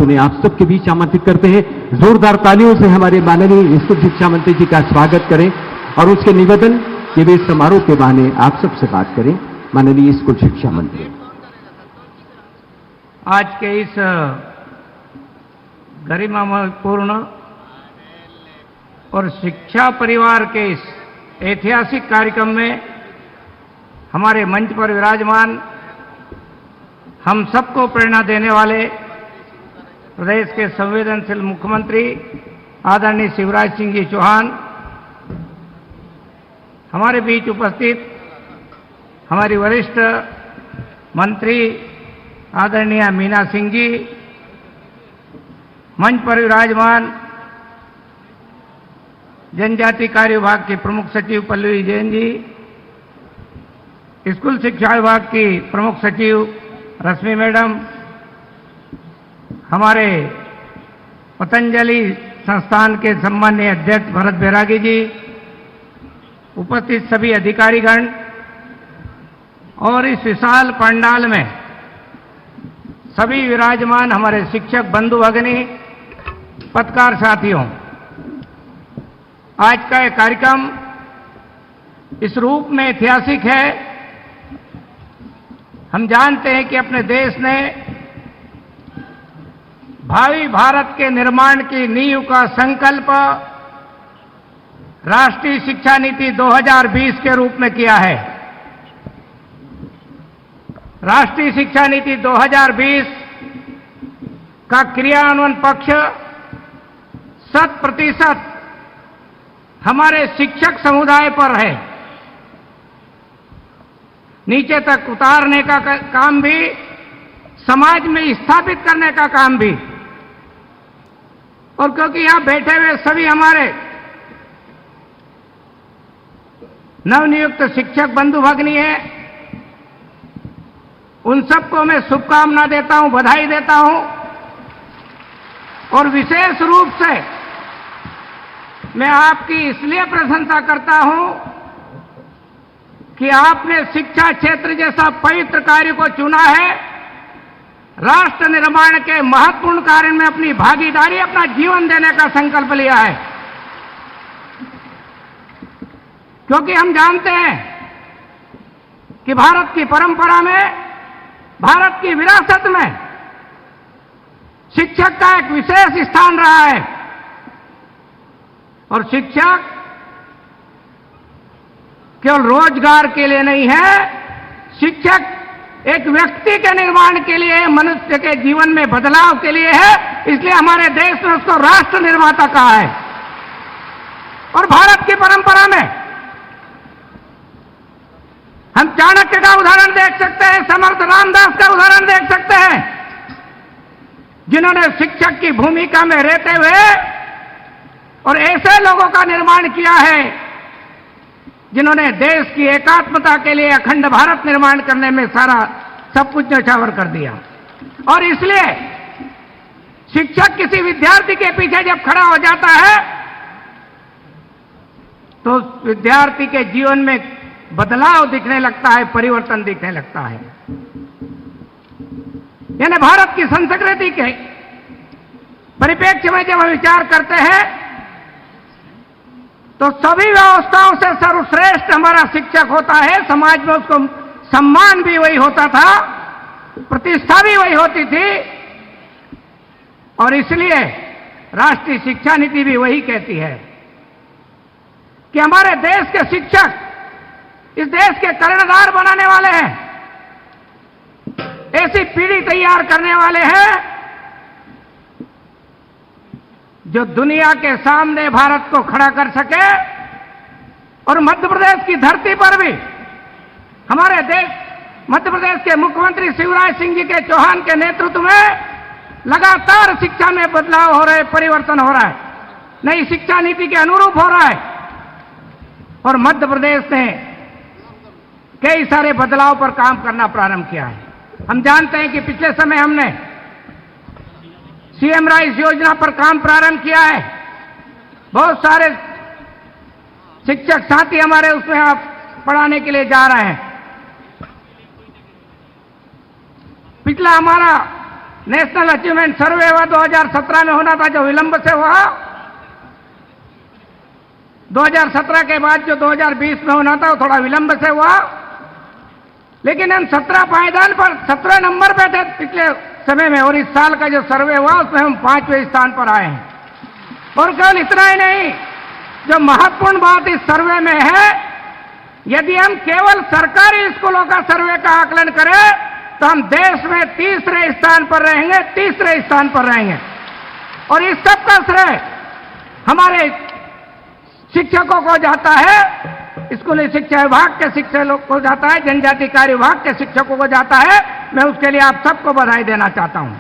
उन्हें आप सबके बीच आमंत्रित करते हैं। जोरदार तालियों से हमारे माननीय स्कूल शिक्षा मंत्री जी का स्वागत करें और उसके निवेदन कि वे समारोह के बहाने आप सबसे बात करें। माननीय स्कूल शिक्षा मंत्री। आज के इस गरिमापूर्ण और शिक्षा परिवार के इस ऐतिहासिक कार्यक्रम में हमारे मंच पर विराजमान हम सबको प्रेरणा देने वाले प्रदेश के संवेदनशील मुख्यमंत्री आदरणीय शिवराज सिंह जी चौहान, हमारे बीच उपस्थित हमारी वरिष्ठ मंत्री आदरणीय मीना सिंह जी, मंच पर विराजमान जनजाति कार्य विभाग के प्रमुख सचिव पल्लवी जैन जी, स्कूल शिक्षा विभाग की प्रमुख सचिव रश्मि मैडम, हमारे पतंजलि संस्थान के सम्माननीय अध्यक्ष भरत बैरागी जी, उपस्थित सभी अधिकारीगण और इस विशाल पंडाल में सभी विराजमान हमारे शिक्षक बंधु भगिनी, पत्रकार साथियों, आज का यह कार्यक्रम इस रूप में ऐतिहासिक है। हम जानते हैं कि अपने देश ने भावी भारत के निर्माण की नींव का संकल्प राष्ट्रीय शिक्षा नीति 2020 के रूप में किया है। राष्ट्रीय शिक्षा नीति 2020 का क्रियान्वयन पक्ष 100% हमारे शिक्षक समुदाय पर है। नीचे तक उतारने का काम भी, समाज में स्थापित करने का काम भी। और क्योंकि यहां बैठे हुए सभी हमारे नवनियुक्त शिक्षक बंधु भगिनी हैं, उन सबको मैं शुभकामना देता हूं, बधाई देता हूं। और विशेष रूप से मैं आपकी इसलिए प्रशंसा करता हूं कि आपने शिक्षा क्षेत्र जैसा पवित्र कार्य को चुना है। राष्ट्र निर्माण के महत्वपूर्ण कार्य में अपनी भागीदारी, अपना जीवन देने का संकल्प लिया है। क्योंकि हम जानते हैं कि भारत की परंपरा में, भारत की विरासत में शिक्षक का एक विशेष स्थान रहा है। और शिक्षक केवल रोजगार के लिए नहीं है, शिक्षक एक व्यक्ति के निर्माण के लिए, मनुष्य के जीवन में बदलाव के लिए है। इसलिए हमारे देश में उसको राष्ट्र निर्माता कहा है। और भारत की परंपरा में हम चाणक्य का उदाहरण देख सकते हैं, समर्थ रामदास का उदाहरण देख सकते हैं, जिन्होंने शिक्षक की भूमिका में रहते हुए और ऐसे लोगों का निर्माण किया है जिन्होंने देश की एकात्मता के लिए अखंड भारत निर्माण करने में सारा सब कुछ न्यौछावर कर दिया। और इसलिए शिक्षक किसी विद्यार्थी के पीछे जब खड़ा हो जाता है तो विद्यार्थी के जीवन में बदलाव दिखने लगता है, परिवर्तन दिखने लगता है। यानी भारत की संस्कृति के परिप्रेक्ष्य में जब हम विचार करते हैं तो सभी व्यवस्थाओं से सर्वश्रेष्ठ हमारा शिक्षक होता है। समाज में उसको सम्मान भी वही होता था, प्रतिष्ठा भी वही होती थी। और इसलिए राष्ट्रीय शिक्षा नीति भी वही कहती है कि हमारे देश के शिक्षक इस देश के कर्णधार बनाने वाले हैं, ऐसी पीढ़ी तैयार करने वाले हैं जो दुनिया के सामने भारत को खड़ा कर सके। और मध्य प्रदेश की धरती पर भी हमारे देश, मध्य प्रदेश के मुख्यमंत्री शिवराज सिंह जी के चौहान के नेतृत्व में लगातार शिक्षा में बदलाव हो रहे, परिवर्तन हो रहा है, नई शिक्षा नीति के अनुरूप हो रहा है। और मध्य प्रदेश ने कई सारे बदलाव पर काम करना प्रारंभ किया है। हम जानते हैं कि पिछले समय हमने सीएम राइस योजना पर काम प्रारंभ किया है। बहुत सारे शिक्षक साथी हमारे उसमें आप पढ़ाने के लिए जा रहे हैं। पिछला हमारा नेशनल अचीवमेंट सर्वे हुआ 2017 में होना था, जो विलंब से हुआ। 2017 के बाद जो 2020 में होना था वो थोड़ा विलंब से हुआ, लेकिन हम 17 पायदान पर 17 नंबर पे थे पिछले समय में, और इस साल का जो सर्वे हुआ उसमें हम 5वें स्थान पर आए हैं। और केवल इतना ही नहीं, जो महत्वपूर्ण बात इस सर्वे में है, यदि हम केवल सरकारी स्कूलों का सर्वे का आकलन करें तो हम देश में तीसरे स्थान पर रहेंगे। और इस सब का श्रेय हमारे शिक्षकों को जाता है, स्कूली शिक्षा विभाग के शिक्षकों को जाता है, जनजाति कार्य विभाग के शिक्षकों को जाता है। मैं उसके लिए आप सबको बधाई देना चाहता हूं,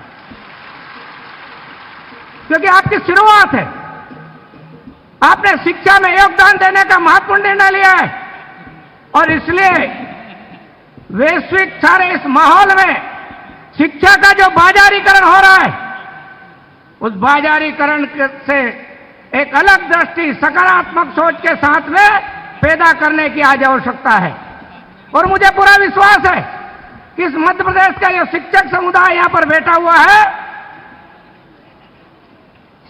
क्योंकि आपकी शुरुआत है। आपने शिक्षा में योगदान देने का महत्वपूर्ण निर्णय लिया है, और इसलिए वैश्विक सारे इस माहौल में शिक्षा का जो बाजारीकरण हो रहा है, उस बाजारीकरण से एक अलग दृष्टि, सकारात्मक सोच के साथ में पैदा करने की आज आवश्यकता है। और मुझे पूरा विश्वास है कि इस मध्य प्रदेश का जो शिक्षक समुदाय यहां पर बैठा हुआ है,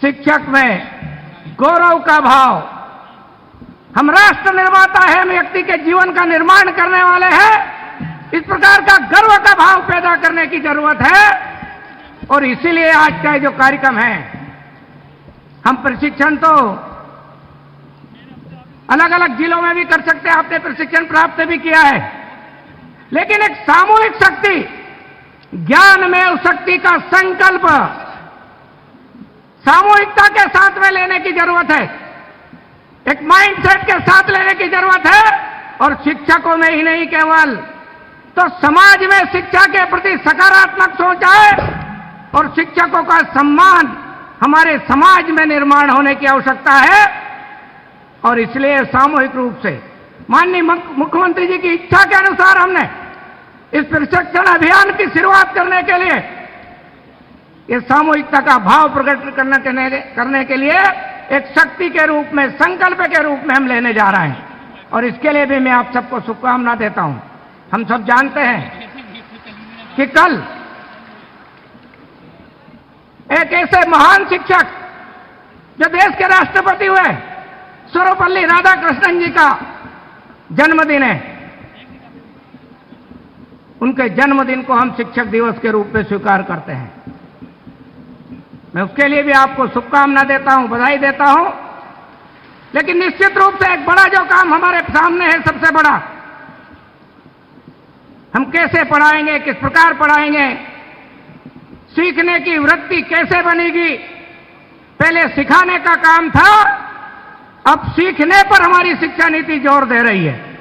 शिक्षक में गौरव का भाव, हम राष्ट्र निर्माता है, हम व्यक्ति के जीवन का निर्माण करने वाले हैं, इस प्रकार का गर्व का भाव पैदा करने की जरूरत है। और इसीलिए आज का जो कार्यक्रम है, हम प्रशिक्षण तो अलग अलग जिलों में भी कर सकते हैं, आपने प्रशिक्षण प्राप्त भी किया है, लेकिन एक सामूहिक शक्ति, ज्ञान में उस शक्ति का संकल्प सामूहिकता के साथ में लेने की जरूरत है, एक माइंडसेट के साथ लेने की जरूरत है। और शिक्षकों में ही नहीं, केवल तो समाज में शिक्षा के प्रति सकारात्मक सोच आए, और शिक्षकों का सम्मान हमारे समाज में निर्माण होने की आवश्यकता है। और इसलिए सामूहिक रूप से माननीय मुख्यमंत्री जी की इच्छा के अनुसार हमने इस प्रशिक्षण अभियान की शुरुआत करने के लिए, ये सामूहिकता का भाव प्रकट करने के लिए एक शक्ति के रूप में, संकल्प के रूप में हम लेने जा रहे हैं। और इसके लिए भी मैं आप सबको शुभकामना देता हूं। हम सब जानते हैं कि कल एक ऐसे महान शिक्षक जो देश के राष्ट्रपति हुए, सर्वपल्ली राधाकृष्णन जी का जन्मदिन है। उनके जन्मदिन को हम शिक्षक दिवस के रूप में स्वीकार करते हैं। मैं उसके लिए भी आपको शुभकामना देता हूं, बधाई देता हूं। लेकिन निश्चित रूप से एक बड़ा जो काम हमारे सामने है, सबसे बड़ा, हम कैसे पढ़ाएंगे, किस प्रकार पढ़ाएंगे, सीखने की वृत्ति कैसे बनेगी। पहले सिखाने का काम था, अब सीखने पर हमारी शिक्षा नीति जोर दे रही है।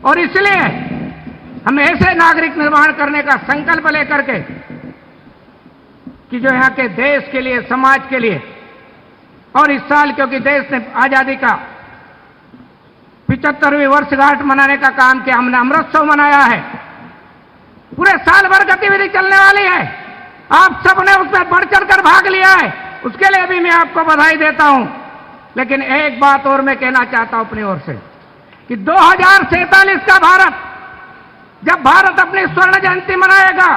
और इसलिए हम ऐसे नागरिक निर्माण करने का संकल्प लेकर के कि जो यहाँ के देश के लिए, समाज के लिए, और इस साल क्योंकि देश ने आजादी का 75वीं वर्षगांठ मनाने का काम किया, हमने अमृतसर मनाया है, पूरे साल भर गतिविधि चलने वाली है। आप सबने उसमें बढ़ चढ़कर भाग लिया है, उसके लिए भी मैं आपको बधाई देता हूं। लेकिन एक बात और मैं कहना चाहता हूं अपनी ओर से कि 2047 का भारत, जब भारत अपनी स्वर्ण जयंती मनाएगा,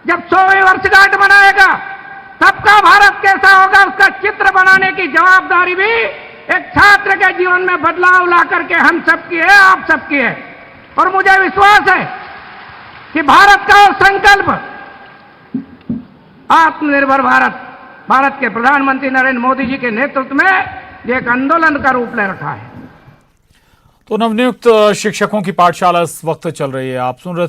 जब 100वीं वर्षगांठ मनाएगा, तब का भारत कैसा होगा, उसका चित्र बनाने की जवाबदारी भी एक छात्र के जीवन में बदलाव ला करके हम सबकी है, आप सबकी है। और मुझे विश्वास है कि भारत का संकल्प, आत्मनिर्भर भारत, भारत के प्रधानमंत्री नरेंद्र मोदी जी के नेतृत्व में ये एक आंदोलन का रूप ले रखा है। तो नवनियुक्त शिक्षकों की पाठशाला इस वक्त चल रही है। आप सुन रहे थे